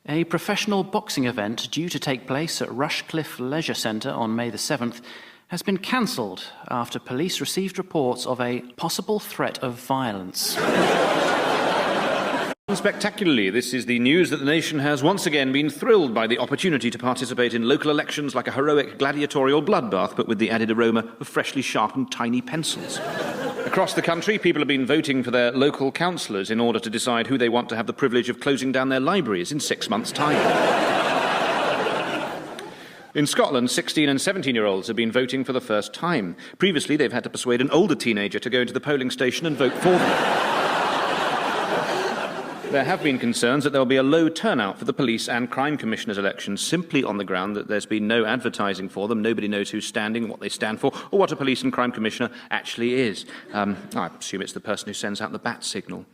A professional boxing event due to take place at Rushcliffe Leisure Centre on May the 7th has been cancelled after police received reports of a possible threat of violence. Spectacularly, this is the news that the nation has once again been thrilled by the opportunity to participate in local elections like a heroic gladiatorial bloodbath, but with the added aroma of freshly sharpened tiny pencils. Across the country, people have been voting for their local councillors in order to decide who they want to have the privilege of closing down their libraries in 6 months' time. In Scotland, 16 and 17-year-olds have been voting for the first time. Previously, they've had to persuade an older teenager to go into the polling station and vote for them. There have been concerns that there will be a low turnout for the police and crime commissioners' elections, simply on the ground that there's been no advertising for them. Nobody knows who's standing, what they stand for, or what a police and crime commissioner actually is. I assume it's the person who sends out the bat signal.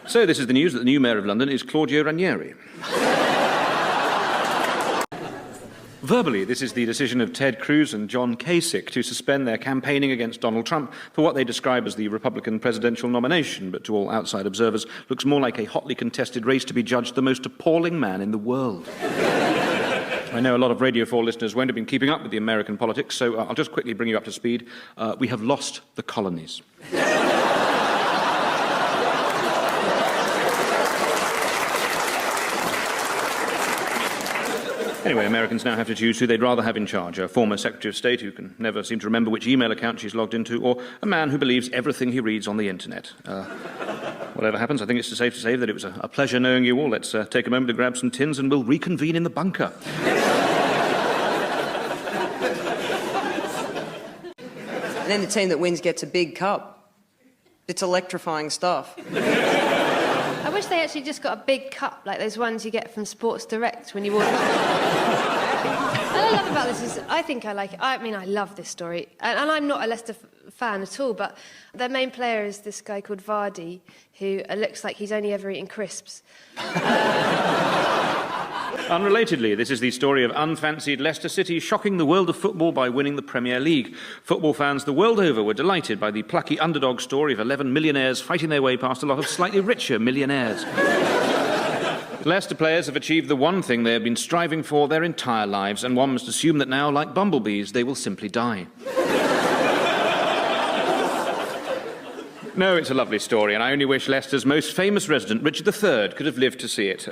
So this is the news that the new Mayor of London is Claudio Ranieri. Verbally, this is the decision of Ted Cruz and John Kasich to suspend their campaigning against Donald Trump for what they describe as the Republican presidential nomination, but to all outside observers looks more like a hotly contested race to be judged the most appalling man in the world. I know a lot of Radio 4 listeners won't have been keeping up with the American politics, so I'll just quickly bring you up to speed. We have lost the colonies. Anyway, Americans now have to choose who they'd rather have in charge, a former Secretary of State who can never seem to remember which email account she's logged into, or a man who believes everything he reads on the internet. Whatever happens, I think it's safe to say that it was a pleasure knowing you all. Let's take a moment to grab some tins and we'll reconvene in the bunker. And then the team that wins gets a big cup. It's electrifying stuff. I wish they actually just got a big cup, like those ones you get from Sports Direct when you walk. What I love about this is, I think I like it. I mean, I love this story. And I'm not a Leicester fan at all, but their main player is this guy called Vardy, who looks like he's only ever eaten crisps. Unrelatedly, this is the story of unfancied Leicester City shocking the world of football by winning the Premier League. Football fans the world over were delighted by the plucky underdog story of 11 millionaires fighting their way past a lot of slightly richer millionaires. Leicester players have achieved the one thing they have been striving for their entire lives, and one must assume that now, like bumblebees, they will simply die. No, it's a lovely story, and I only wish Leicester's most famous resident, Richard III, could have lived to see it.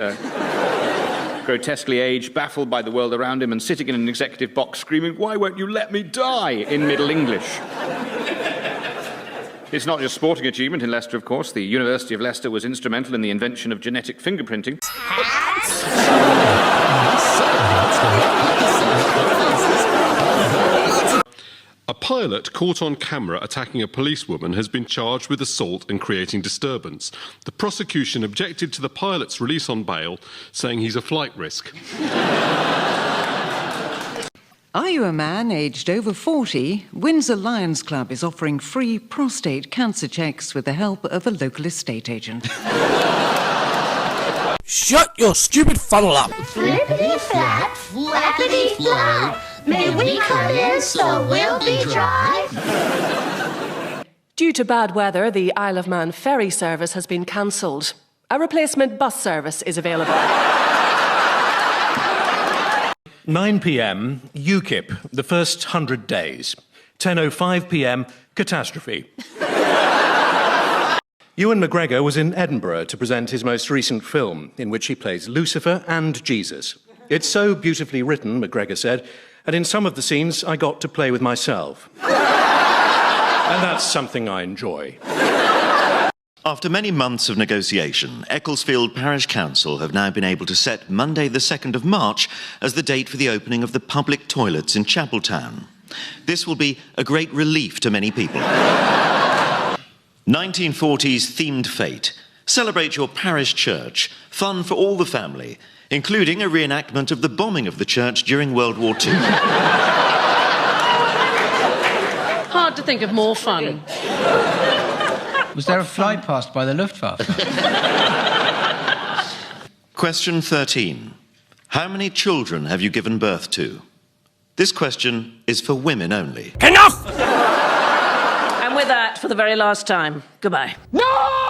Grotesquely aged, baffled by the world around him, and sitting in an executive box screaming, "Why won't you let me die?" in Middle English. It's not just sporting achievement in Leicester, of course. The University of Leicester was instrumental in the invention of genetic fingerprinting. A pilot caught on camera attacking a policewoman has been charged with assault and creating disturbance. The prosecution objected to the pilot's release on bail, saying he's a flight risk. Are you a man aged over 40? Windsor Lions Club is offering free prostate cancer checks with the help of a local estate agent. Shut your stupid funnel up! Flippity-flap, flappity-flap. May we come in so we'll be dry? Due to bad weather, the Isle of Man ferry service has been cancelled. A replacement bus service is available. 9 p.m, UKIP, the first 100 days. 10:05 p.m, catastrophe. Ewan McGregor was in Edinburgh to present his most recent film, in which he plays Lucifer and Jesus. It's so beautifully written, McGregor said, and in some of the scenes I got to play with myself. And that's something I enjoy. After many months of negotiation, Ecclesfield Parish Council have now been able to set Monday the 2nd of March as the date for the opening of the public toilets in Chapeltown. This will be a great relief to many people. 1940s themed fete. Celebrate your parish church. Fun for all the family, including a reenactment of the bombing of the church during World War II. Hard to think of more fun. Was there a flight past by the Luftwaffe? Question 13. How many children have you given birth to? This question is for women only. Enough! And with that, for the very last time, goodbye. No!